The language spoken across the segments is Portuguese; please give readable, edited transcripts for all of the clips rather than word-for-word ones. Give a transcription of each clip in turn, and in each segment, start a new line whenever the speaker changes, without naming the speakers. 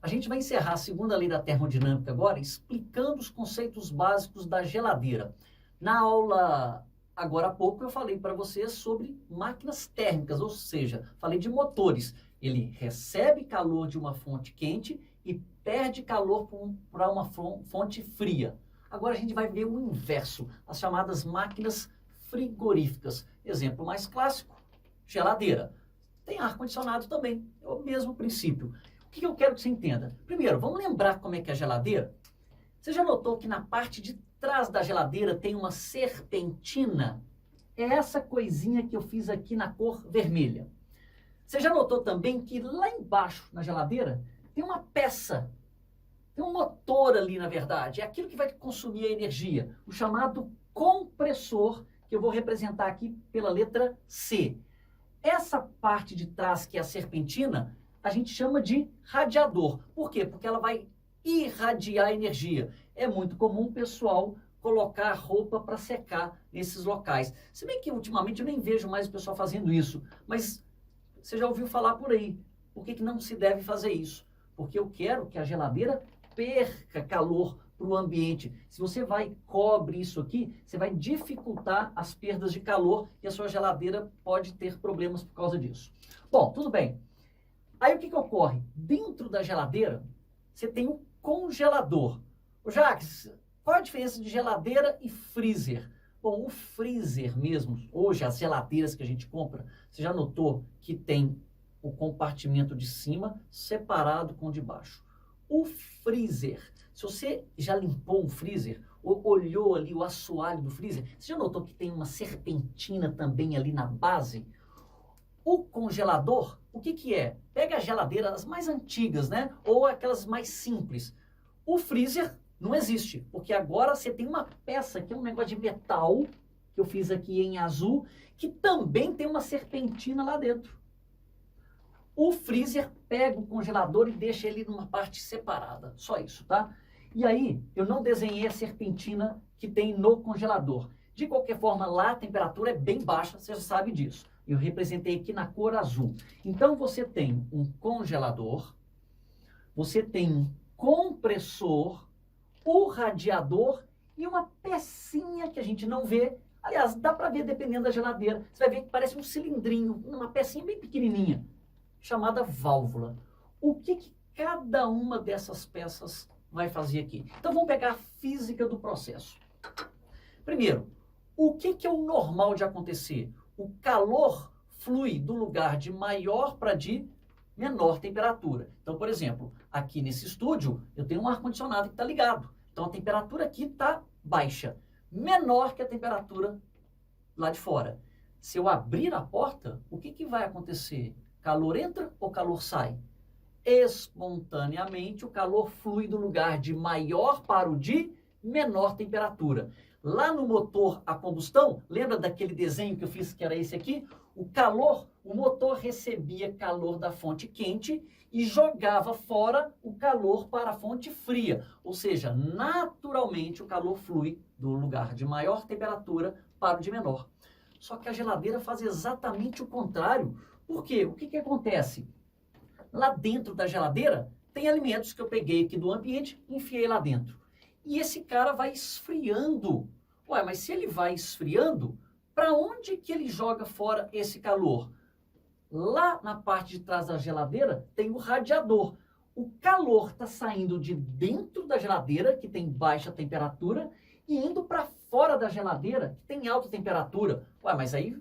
A gente vai encerrar a segunda lei da termodinâmica agora, explicando os conceitos básicos da geladeira. Na aula, agora há pouco, eu falei para vocês sobre máquinas térmicas, ou seja, falei de motores. Ele recebe calor de uma fonte quente e perde calor para uma fonte fria. Agora a gente vai ver o inverso, as chamadas máquinas frigoríficas. Exemplo mais clássico, geladeira. Tem ar-condicionado também, é o mesmo princípio. O que eu quero que você entenda? Primeiro, vamos lembrar como é que é a geladeira? Você já notou que na parte de trás da geladeira tem uma serpentina? É essa coisinha que eu fiz aqui na cor vermelha. Você já notou também que lá embaixo na geladeira tem uma peça, tem um motor ali na verdade, é aquilo que vai consumir a energia, o chamado compressor, que eu vou representar aqui pela letra C. Essa parte de trás, que é a serpentina, a gente chama de radiador. Por quê? Porque ela vai irradiar energia. É muito comum o pessoal colocar roupa para secar nesses locais. Se bem que ultimamente eu nem vejo mais o pessoal fazendo isso, mas você já ouviu falar por aí. Por que não se deve fazer isso? Porque eu quero que a geladeira perca calor para o ambiente. Se você vai e cobre isso aqui, você vai dificultar as perdas de calor e a sua geladeira pode ter problemas por causa disso. Bom, tudo bem. Aí o que ocorre? Dentro da geladeira, você tem um congelador. Ô Jacques, qual a diferença de geladeira e freezer? Bom, o freezer mesmo, hoje as geladeiras que a gente compra, você já notou que tem o compartimento de cima separado com o de baixo. O freezer, se você já limpou um freezer, ou olhou ali o assoalho do freezer, você já notou que tem uma serpentina também ali na base? O congelador, o que é? Pega as geladeiras mais antigas, né? Ou aquelas mais simples. O freezer não existe, porque agora você tem uma peça que é um negócio de metal, que eu fiz aqui em azul, que também tem uma serpentina lá dentro. O freezer pega o congelador e deixa ele numa parte separada. Só isso, tá? E aí, eu não desenhei a serpentina que tem no congelador. De qualquer forma, lá a temperatura é bem baixa, você já sabe disso. Eu representei aqui na cor azul. Então, você tem um congelador, você tem um compressor, o radiador e uma pecinha que a gente não vê. Aliás, dá para ver dependendo da geladeira. Você vai ver que parece um cilindrinho, uma pecinha bem pequenininha, chamada válvula. O que cada uma dessas peças vai fazer aqui? Então vamos pegar a física do processo. Primeiro, o que é o normal de acontecer? O calor flui do lugar de maior para de menor temperatura. Então, por exemplo, aqui nesse estúdio eu tenho um ar-condicionado que está ligado. Então a temperatura aqui está baixa, menor que a temperatura lá de fora. Se eu abrir a porta, o que vai acontecer? Calor entra ou calor sai? Espontaneamente, o calor flui do lugar de maior para o de menor temperatura. Lá no motor a combustão, lembra daquele desenho que eu fiz que era esse aqui? O motor recebia calor da fonte quente e jogava fora o calor para a fonte fria. Ou seja, naturalmente o calor flui do lugar de maior temperatura para o de menor. Só que a geladeira faz exatamente o contrário. Por quê? O que acontece? Lá dentro da geladeira tem alimentos que eu peguei aqui do ambiente e enfiei lá dentro. E esse cara vai esfriando. Ué, mas se ele vai esfriando, para onde que ele joga fora esse calor? Lá na parte de trás da geladeira tem o radiador. O calor está saindo de dentro da geladeira, que tem baixa temperatura, e indo para fora da geladeira, que tem alta temperatura. Ué, mas aí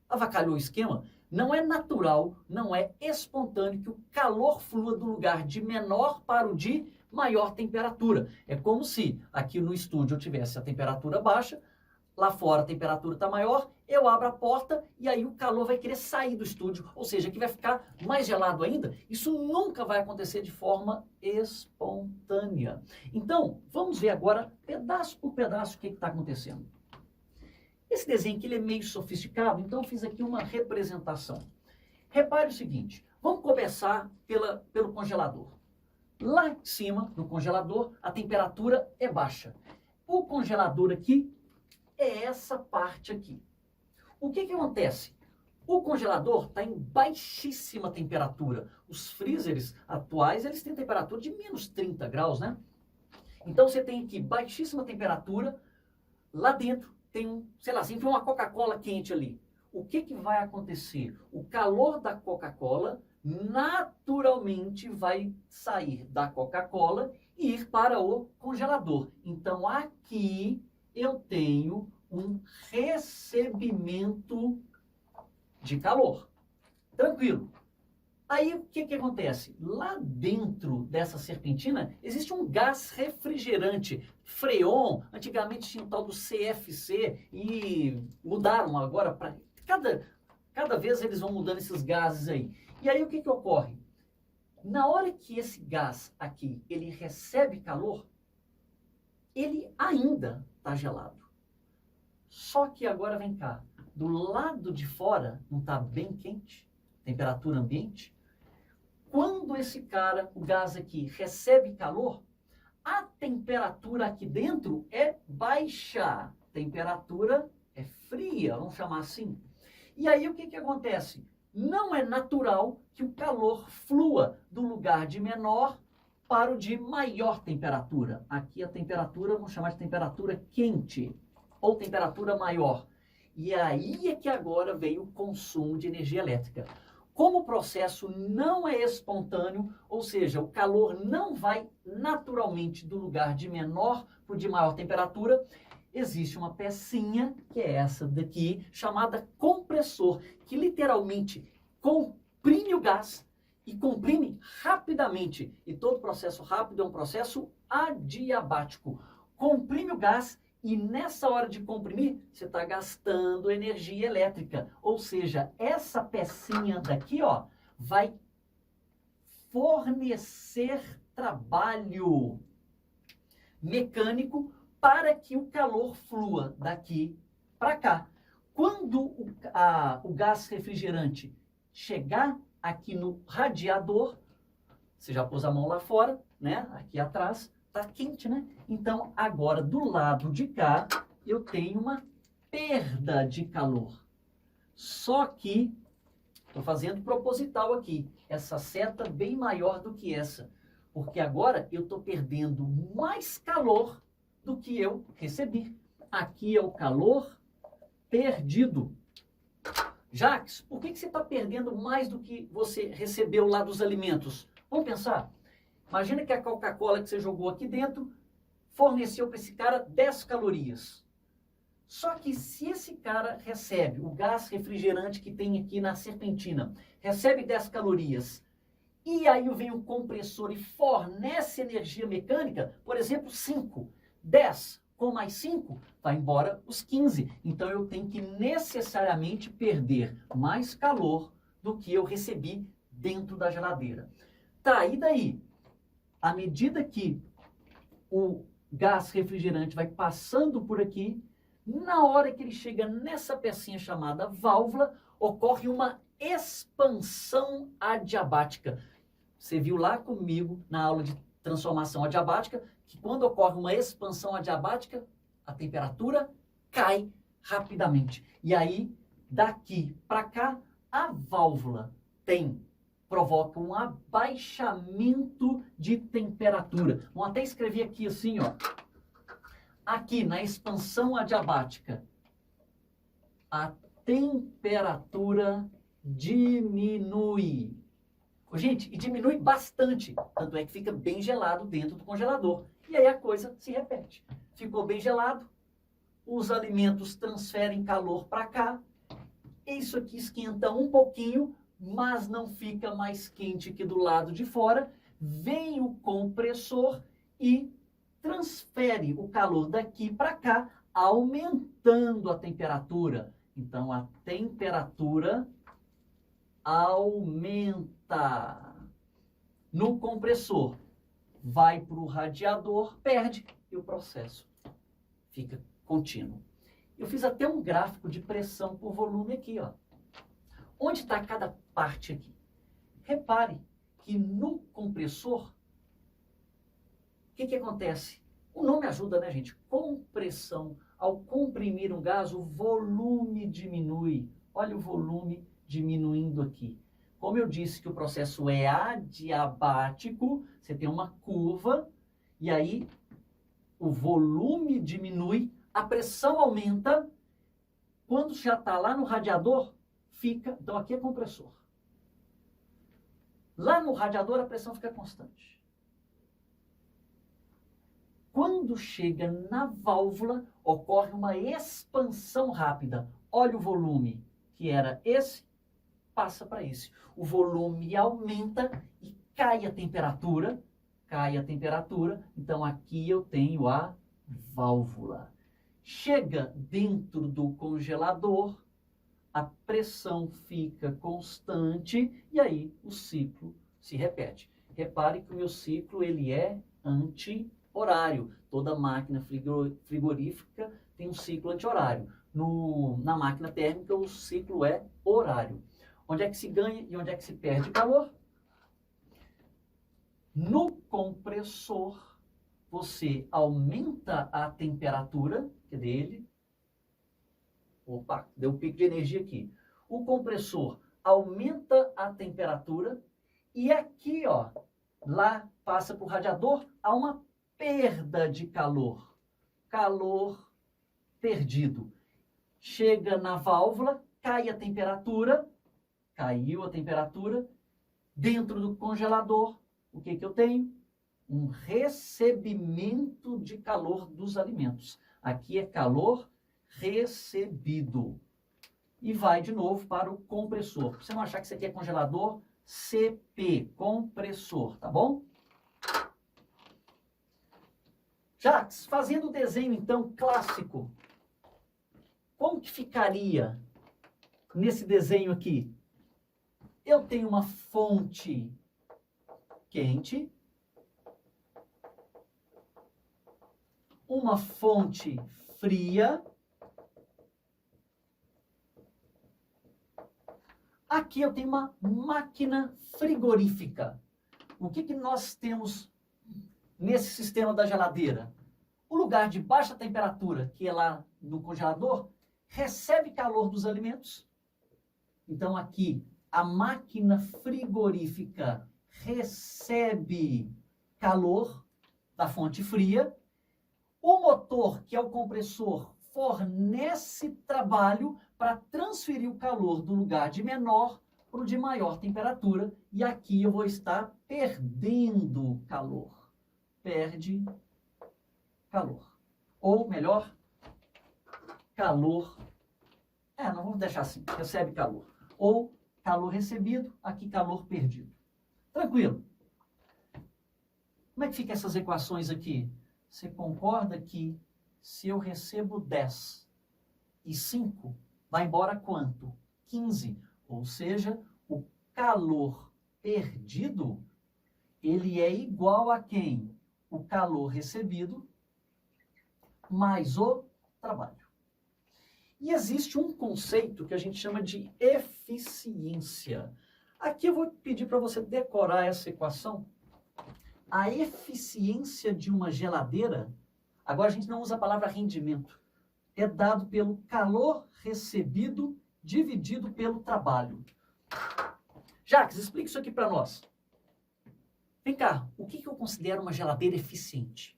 avacalhou o esquema? Não é natural, não é espontâneo que o calor flua do lugar de menor para o de maior temperatura. É como se aqui no estúdio eu tivesse a temperatura baixa, lá fora a temperatura está maior, eu abro a porta e aí o calor vai querer sair do estúdio, ou seja, aqui vai ficar mais gelado ainda. Isso nunca vai acontecer de forma espontânea. Então, vamos ver agora, pedaço por pedaço, o que está acontecendo. Esse desenho aqui ele é meio sofisticado, então eu fiz aqui uma representação. Repare o seguinte, vamos começar pelo congelador. Lá em cima, no congelador, a temperatura é baixa. O congelador aqui é essa parte aqui. O que acontece? O congelador está em baixíssima temperatura. Os freezers atuais, eles têm temperatura de menos 30 graus, né? Então você tem aqui baixíssima temperatura, lá dentro tem sei lá, se enfiou uma Coca-Cola quente ali. O que vai acontecer? O calor da Coca-Cola naturalmente vai sair da Coca-Cola e ir para o congelador. Então aqui eu tenho um recebimento de calor. Tranquilo. Aí o que acontece? Lá dentro dessa serpentina existe um gás refrigerante, freon, antigamente tinha o tal do CFC e mudaram agora para... Cada vez eles vão mudando esses gases aí. E aí o que ocorre? Na hora que esse gás aqui, ele recebe calor, ele ainda está gelado. Só que agora vem cá, do lado de fora não está bem quente, temperatura ambiente. Quando esse cara, o gás aqui, recebe calor, a temperatura aqui dentro é baixa, temperatura é fria, vamos chamar assim. E aí o que acontece? Não é natural que o calor flua do lugar de menor para o de maior temperatura. Aqui a temperatura, vamos chamar de temperatura quente, ou temperatura maior. E aí é que agora vem o consumo de energia elétrica. Como o processo não é espontâneo, ou seja, o calor não vai naturalmente do lugar de menor para o de maior temperatura, existe uma pecinha, que é essa daqui, chamada compressor, que literalmente comprime o gás e comprime rapidamente. E todo processo rápido é um processo adiabático. Comprime o gás e nessa hora de comprimir, você está gastando energia elétrica. Ou seja, essa pecinha daqui, ó, vai fornecer trabalho mecânico para que o calor flua daqui para cá. Quando o gás refrigerante chegar aqui no radiador, você já pôs a mão lá fora, né? Aqui atrás, tá quente, né? Então, agora, do lado de cá, eu tenho uma perda de calor. Só que, estou fazendo proposital aqui, essa seta bem maior do que essa. Porque agora eu estou perdendo mais calor do que eu recebi. Aqui é o calor perdido. Jacques, por que você está perdendo mais do que você recebeu lá dos alimentos? Vamos pensar. Imagina que a Coca-Cola que você jogou aqui dentro forneceu para esse cara 10 calorias. Só que se esse cara recebe o gás refrigerante que tem aqui na serpentina, recebe 10 calorias, e aí vem o compressor e fornece energia mecânica, por exemplo, 5, 10 com mais 5, vai embora os 15. Então eu tenho que necessariamente perder mais calor do que eu recebi dentro da geladeira. Tá, e daí? À medida que o gás refrigerante vai passando por aqui, na hora que ele chega nessa pecinha chamada válvula, ocorre uma expansão adiabática. Você viu lá comigo na aula de transformação adiabática que quando ocorre uma expansão adiabática, a temperatura cai rapidamente. E aí, daqui para cá, a válvula provoca um abaixamento de temperatura. Vamos até escrever aqui assim, ó. Aqui na expansão adiabática, a temperatura diminui. Gente, e diminui bastante. Tanto é que fica bem gelado dentro do congelador. E aí a coisa se repete. Ficou bem gelado, os alimentos transferem calor para cá. Isso aqui esquenta um pouquinho, mas não fica mais quente que do lado de fora. Vem o compressor e transfere o calor daqui para cá, aumentando a temperatura. Então, a temperatura aumenta no compressor. Vai para o radiador, perde e o processo fica contínuo. Eu fiz até um gráfico de pressão por volume aqui, ó. Onde está cada parte aqui? Repare que no compressor, o que acontece? O nome ajuda, né, gente? Compressão. Ao comprimir um gás, o volume diminui. Olha o volume diminuindo aqui. Como eu disse que o processo é adiabático, você tem uma curva, e aí o volume diminui, a pressão aumenta, quando já está lá no radiador, fica... Então aqui é compressor. Lá no radiador a pressão fica constante. Quando chega na válvula, ocorre uma expansão rápida. Olha o volume, que era esse, passa para esse. O volume aumenta e cai a temperatura. Cai a temperatura, então aqui eu tenho a válvula. Chega dentro do congelador, a pressão fica constante e aí o ciclo se repete. Repare que o meu ciclo ele é anti-horário. Toda máquina frigorífica tem um ciclo anti-horário. Na máquina térmica o ciclo é horário. Onde é que se ganha e onde é que se perde calor? No compressor, você aumenta a temperatura dele. Opa, deu um pico de energia aqui. O compressor aumenta a temperatura e aqui, ó, lá passa para o radiador, há uma perda de calor. Calor perdido. Chega na válvula, cai a temperatura, caiu a temperatura, dentro do congelador, o que eu tenho? Um recebimento de calor dos alimentos. Aqui é calor recebido. E vai de novo para o compressor. Pra você não achar que isso aqui é congelador, CP, compressor, tá bom? Jacques, fazendo o desenho então clássico, como que ficaria nesse desenho aqui? Eu tenho uma fonte quente, uma fonte fria. Aqui eu tenho uma máquina frigorífica. O que nós temos nesse sistema da geladeira? O lugar de baixa temperatura, que é lá no congelador, recebe calor dos alimentos. Então aqui a máquina frigorífica recebe calor da fonte fria. O motor, que é o compressor, fornece trabalho para transferir o calor do lugar de menor para o de maior temperatura. E aqui eu vou estar perdendo calor. Perde calor. Ou melhor, calor. Não vamos deixar assim. Recebe calor. Ou calor recebido, aqui calor perdido. Tranquilo. Como é que ficam essas equações aqui? Você concorda que se eu recebo 10 e 5, vai embora quanto? 15. Ou seja, o calor perdido, ele é igual a quem? O calor recebido mais o trabalho. E existe um conceito que a gente chama de eficiência. Aqui eu vou pedir para você decorar essa equação. A eficiência de uma geladeira, agora a gente não usa a palavra rendimento, é dado pelo calor recebido dividido pelo trabalho. Jacques, explica isso aqui para nós. Vem cá, o que eu considero uma geladeira eficiente?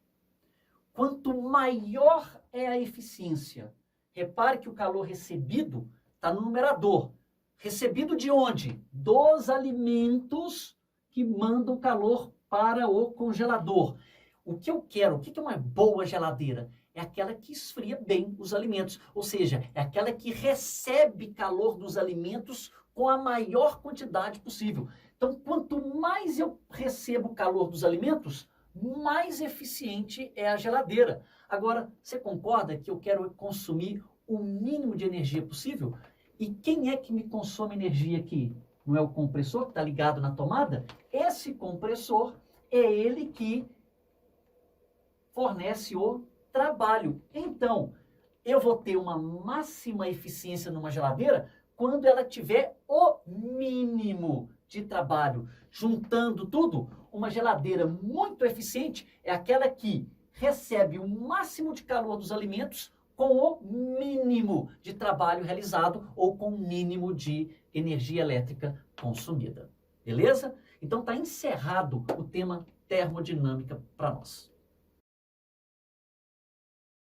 Quanto maior é a eficiência, repare que o calor recebido está no numerador. Recebido de onde? Dos alimentos que mandam calor para o congelador. O que eu quero, o que é uma boa geladeira? É aquela que esfria bem os alimentos. Ou seja, é aquela que recebe calor dos alimentos com a maior quantidade possível. Então, quanto mais eu recebo calor dos alimentos, mais eficiente é a geladeira. Agora, você concorda que eu quero consumir o mínimo de energia possível? E quem é que me consome energia aqui? Não é o compressor que está ligado na tomada? Esse compressor é ele que fornece o trabalho. Então, eu vou ter uma máxima eficiência numa geladeira quando ela tiver o mínimo de trabalho. Juntando tudo, uma geladeira muito eficiente é aquela que recebe o máximo de calor dos alimentos com o mínimo de trabalho realizado ou com o mínimo de energia elétrica consumida. Beleza? Então está encerrado o tema termodinâmica para nós.